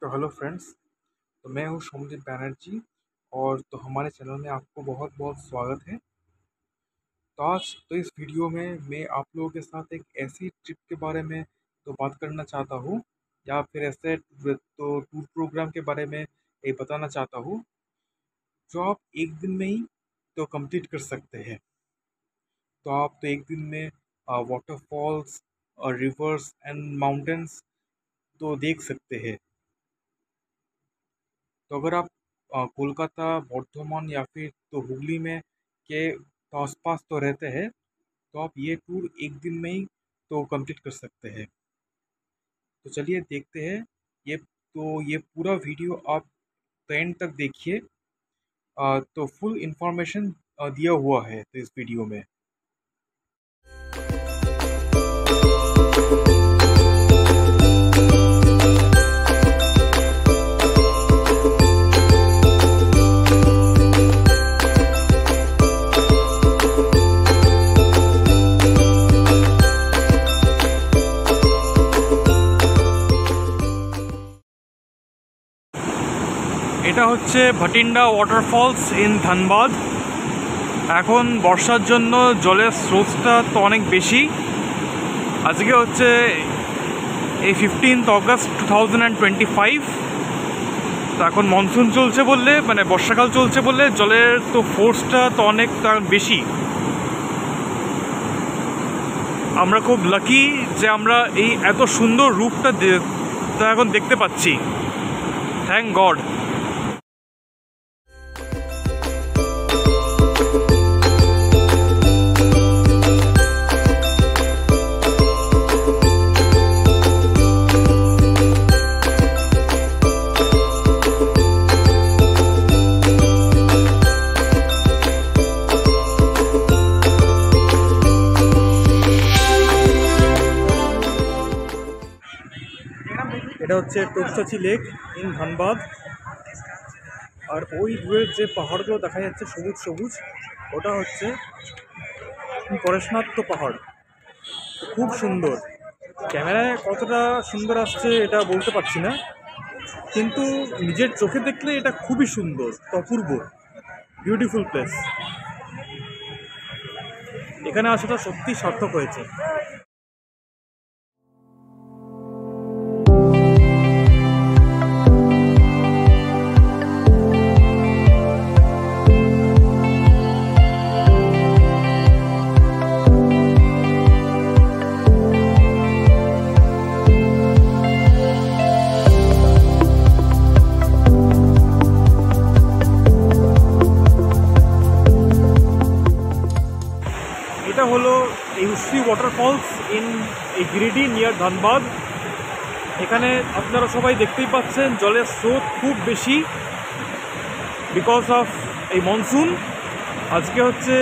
तो hello friends. तो मैं हूँ सोमदीप बैनर्जी। और तो हमारे चैनल में आपको बहुत बहुत स्वागत है। तो आज इस वीडियो में मैं आप लोगों के साथ एक ऐसी ट्रिप के बारे में तो बात करना चाहता हूँ, या फिर ऐसे तो टूर प्रोग्राम के बारे में ये बताना चाहता हूँ जो आप एक दिन में ही तो कंप्लीट कर सकते हैं। तो आप तो एक दिन में वाटरफॉल्स और रिवर्स एंड माउंटेन्स तो देख सकते हैं। तो अगर आप कोलकाता, बर्धमान या फिर तो हुगली में के तो आसपास तो रहते हैं, तो आप ये टूर एक दिन में ही तो कंप्लीट कर सकते हैं। तो चलिए देखते हैं। ये पूरा वीडियो आप तो एंड तक देखिए। तो फुल इंफॉर्मेशन दिया हुआ है तो इस वीडियो में। এটা হচ্ছে ভাটিন্ডা ওয়াটারফলস ইন ধানবাদ। এখন বর্ষার জন্য জলের স্রোতটা তো অনেক বেশি। আজকে হচ্ছে এই 15 অগস্ট 2025। তো এখন মনসুন চলছে বললে, মানে বর্ষাকাল চলছে বললে জলের তো ফোর্সটা তো অনেক বেশি। আমরা খুব লাকি যে আমরা এই এত সুন্দর রূপটা এখন দেখতে পাচ্ছি। Thank god. এটা হচ্ছে টোপচাচি লেক ইন ধানবাদ। আর ওই দূরের যে পাহাড়গুলো দেখা যাচ্ছে সবুজ সবুজ, ওটা হচ্ছে পরেশনাথ পাহাড়। খুব সুন্দর। ক্যামেরায় কতটা সুন্দর আসছে এটা বলতে পারছি না, কিন্তু নিজের চোখে দেখলে এটা খুবই সুন্দর, অপূর্ব, বিউটিফুল প্লেস। এখানে আসাটা সত্যি সার্থক হয়েছে। এটা হলো Usri waterfalls in Giridih near Dhanbad. এখানে আপনারা সবাই দেখতেই পাচ্ছেন জলের স্রোত খুব বেশি বিকজ অফ এই মনসুন। আজকে হচ্ছে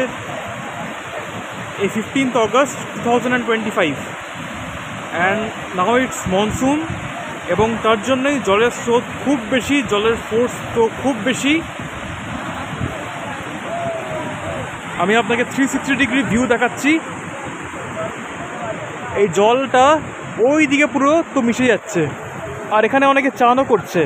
এই 15 August 2025 and now it's monsoon, এবং তার জন্যই জলের স্রোত খুব বেশি, জলের ফোর্স তো খুব বেশি। আমি আপনাকে 360 ডিগ্রি ভিউ দেখাচ্ছি। এই জলটা ওই দিকে পুরো তো মিশে যাচ্ছে, আর এখানে অনেকে চানও করছে।